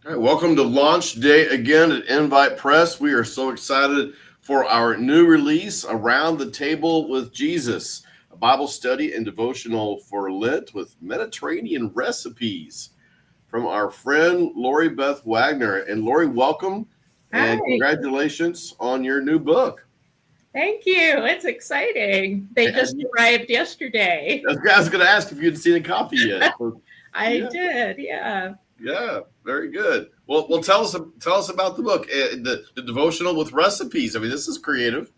All right, welcome to launch day again at Invite Press. We are so excited for our new release, Around the Table with Jesus, a Bible study and devotional for Lent with Mediterranean recipes from our friend Lori Beth Wagner. And Lori, welcome and Hi, congratulations on your new book. thank you. It's exciting. They Have just you, arrived yesterday. I was going to ask if you had seen a copy yet. So, I yeah. did, yeah. Yeah, very good. Well, tell us about the book, the devotional with recipes. I mean, this is creative.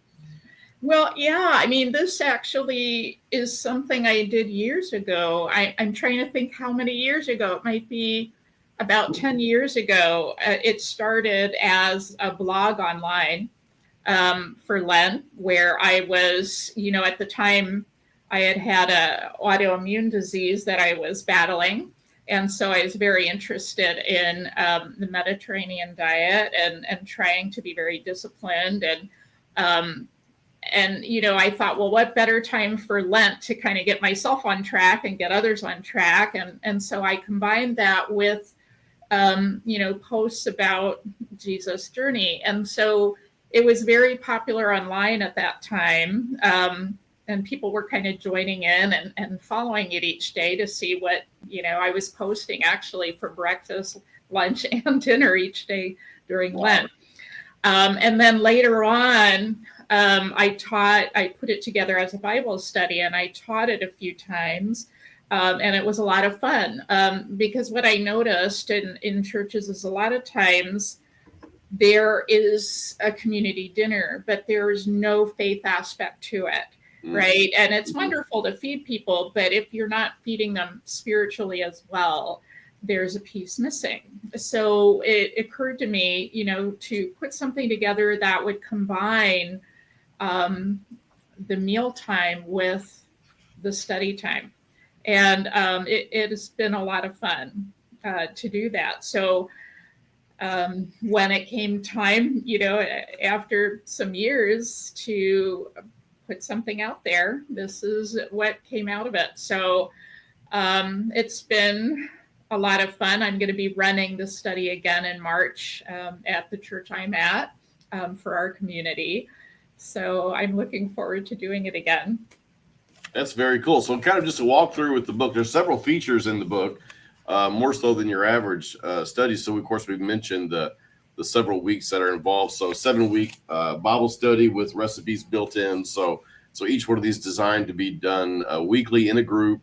Well, yeah, I mean, this actually is something I did years ago. I'm trying to think how many years ago. It might be about 10 years ago. It started as a blog online for Lent, where I was, at the time I had a autoimmune disease that I was battling. And so I was very interested in the Mediterranean diet and trying to be very disciplined. Um, I thought, well, what better time for Lent to kind of get myself on track and get others on track? And so I combined that with posts about Jesus' journey. And so it was very popular online at that time. And people were kind of joining in and following it each day to see what, I was posting actually for breakfast, lunch, and dinner each day during Wow. Lent. And then later on, I put it together as a Bible study and I taught it a few times. And it was a lot of fun because what I noticed in churches is a lot of times there is a community dinner, but there's no faith aspect to it, right? And it's Mhm. wonderful to feed people, but if you're not feeding them spiritually as well, there's a piece missing. So it occurred to me, to put something together that would combine um, the meal time with the study time and it has been a lot of fun to do that. So when it came time, after some years to put something out there, this is what came out of it. So it's been a lot of fun. I'm going to be running the study again in March at the church I'm at for our community. So I'm looking forward to doing it again. That's very cool. So, kind of just a walkthrough with the book. There's several features in the book, more so than your average study. So, of course, we've mentioned the several weeks that are involved. So, 7-week Bible study with recipes built in. So each one of these designed to be done weekly in a group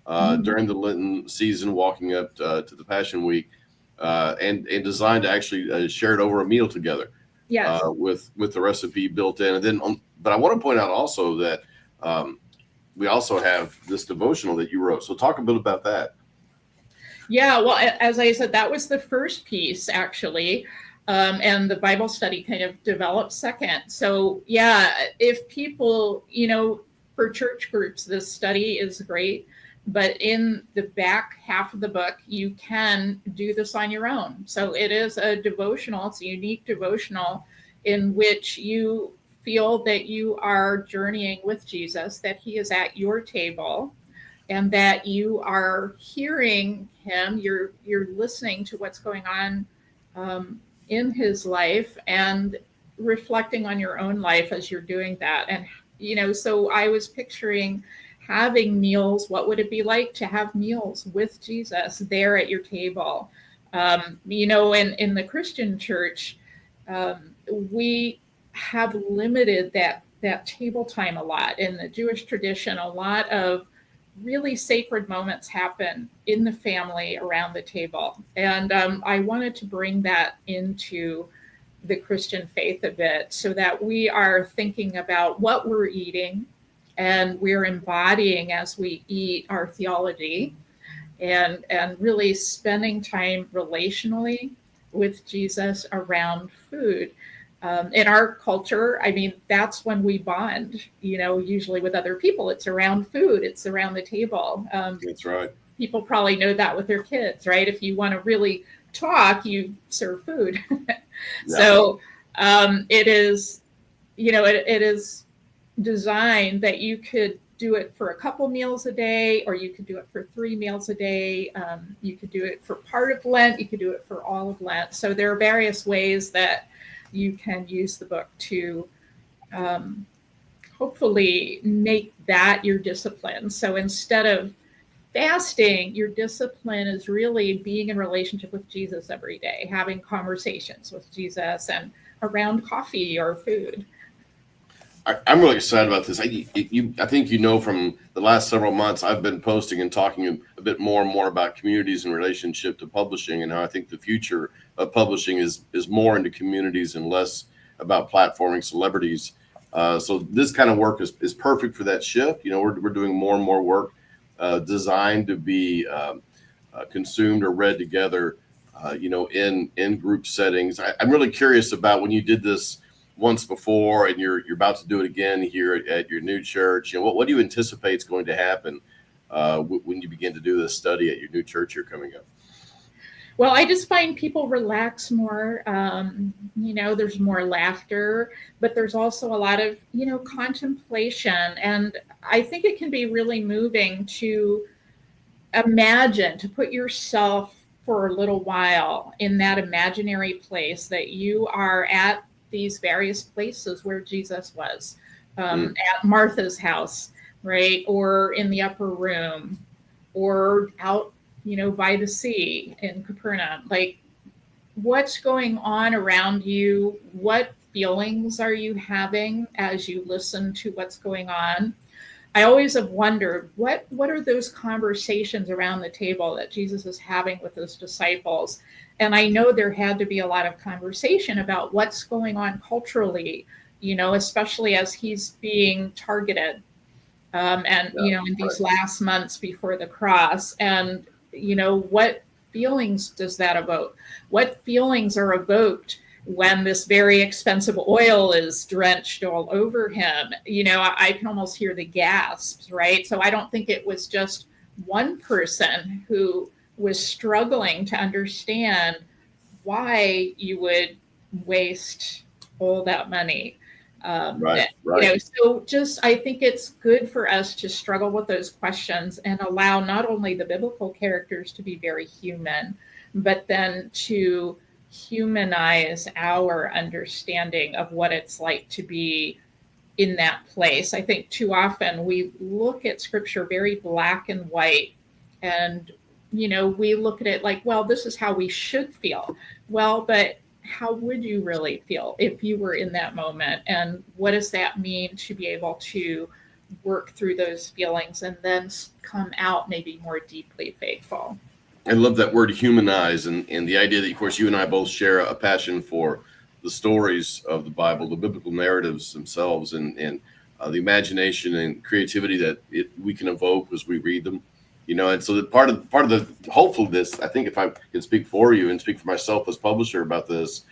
Mhm. during the Lenten season, walking up to the Passion Week, and designed to actually share it over a meal together Yes. with the recipe built in. And then, but I want to point out also that. We also have this devotional that you wrote. So talk a bit about that. Yeah, well, as I said, that was the first piece actually. And the Bible study kind of developed second. So, yeah, if people, for church groups, this study is great. But in the back half of the book, you can do this on your own. So it is a devotional, it's a unique devotional in which you feel that you are journeying with Jesus, that he is at your table and that you are hearing him, you're listening to what's going on in his life and reflecting on your own life as you're doing that. And so I was picturing having meals. What would it be like to have meals with Jesus there at your table? In the Christian church, we have limited that table time a lot. In the Jewish tradition, a lot of really sacred moments happen in the family around the table. And I wanted to bring that into the Christian faith a bit so that we are thinking about what we're eating and we're embodying as we eat our theology and really spending time relationally with Jesus around food. In our culture, I mean, that's when we bond, usually with other people. It's around food, it's around the table. That's right. People probably know that with their kids, right? If you want to really talk, you serve food. Yeah. So it is, it is designed that you could do it for a couple meals a day, or you could do it for 3 meals a day. You could do it for part of Lent. You could do it for all of Lent. So there are various ways that you can use the book to hopefully make that your discipline. So instead of fasting, your discipline is really being in relationship with Jesus every day, having conversations with Jesus and around coffee or food. I'm really excited about this. I think from the last several months, I've been posting and talking a bit more and more about communities in relationship to publishing, and how I think the future of publishing is more into communities and less about platforming celebrities. So this kind of work is perfect for that shift. We're doing more and more work designed to be consumed or read together, in group settings. I'm really curious about when you did this once before, and you're about to do it again here at your new church. What do you anticipate is going to happen when you begin to do this study at your new church here coming up? Well, I just find people relax more. There's more laughter, but there's also a lot of, contemplation. And I think it can be really moving to imagine, to put yourself for a little while in that imaginary place, that you are at these various places where Jesus was, at Martha's house, right? Or in the upper room, or out, by the sea in Capernaum. Like, what's going on around you? What feelings are you having as you listen to what's going on? I always have wondered, what are those conversations around the table that Jesus is having with his disciples? And I know there had to be a lot of conversation about what's going on culturally, especially as he's being targeted. In these last months before the cross. And, what feelings does that evoke? What feelings are evoked when this very expensive oil is drenched all over him? I can almost hear the gasps, right? So I don't think it was just one person who was struggling to understand why you would waste all that money. Right. So just, I think it's good for us to struggle with those questions and allow not only the biblical characters to be very human, but then to humanize our understanding of what it's like to be in that place. I think too often we look at scripture very black and white, and we look at it like, well, this is how we should feel. Well, but how would you really feel if you were in that moment? And what does that mean to be able to work through those feelings and then come out maybe more deeply faithful? I love that word humanize, and the idea that, of course, you and I both share a passion for the stories of the Bible, the biblical narratives themselves, and the imagination and creativity that we can evoke as we read them. And so that part of the hopefulness, I think, if I can speak for you and speak for myself as publisher about this,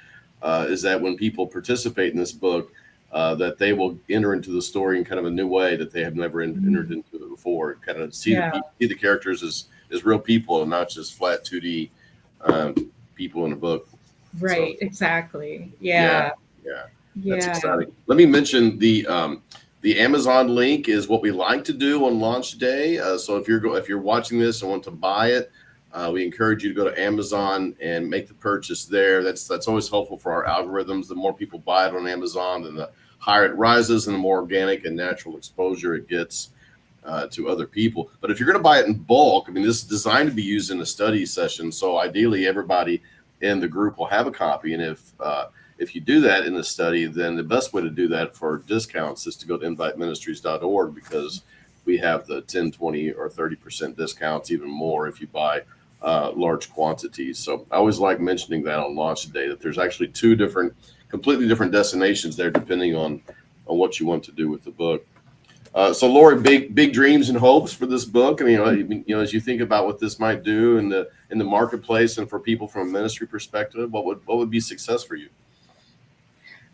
is that when people participate in this book, that they will enter into the story in kind of a new way that they have never entered into it before. Kind of see the characters as real people and not just flat 2D people in a book. Right. So, exactly. Yeah. That's exciting. Let me mention the Amazon link is what we like to do on launch day. So if you're watching this and want to buy it, we encourage you to go to Amazon and make the purchase there. That's always helpful for our algorithms. The more people buy it on Amazon, then the higher it rises and the more organic and natural exposure it gets to other people. But if you're going to buy it in bulk, this is designed to be used in a study session. So ideally, everybody in the group will have a copy. And if you do that in the study, then the best way to do that for discounts is to go to inviteministries.org, because we have the 10, 20, or 30% discounts, even more if you buy large quantities. So I always like mentioning that on launch day, that there's actually two completely different destinations there, depending on what you want to do with the book. So Lori, big dreams and hopes for this book. As you think about what this might do in the marketplace and for people from a ministry perspective, what would be success for you?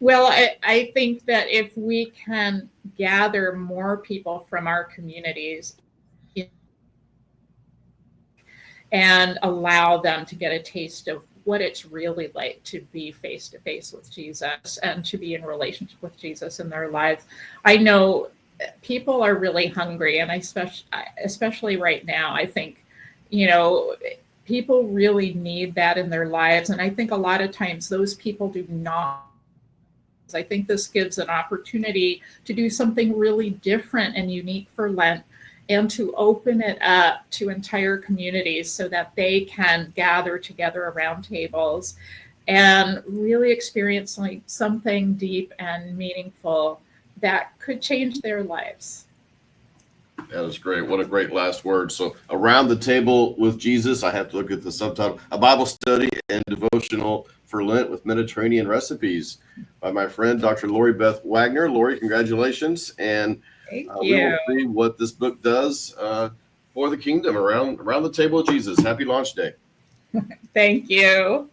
Well, I think that if we can gather more people from our communities and allow them to get a taste of what it's really like to be face to face with Jesus and to be in relationship with Jesus in their lives. I know people are really hungry, and especially right now, I think, people really need that in their lives. And I think a lot of times those people do not. I think this gives an opportunity to do something really different and unique for Lent, and to open it up to entire communities so that they can gather together around tables and really experience like something deep and meaningful that could change their lives. That was great. What a great last word. So, around the table with Jesus, I have to look at the subtitle: A Bible Study and Devotional for Lent with Mediterranean Recipes by my friend, Dr. Lori Beth Wagner. Lori, congratulations. And Thank we will you. see what this book does for the kingdom around the table of Jesus. Happy launch day. Thank you.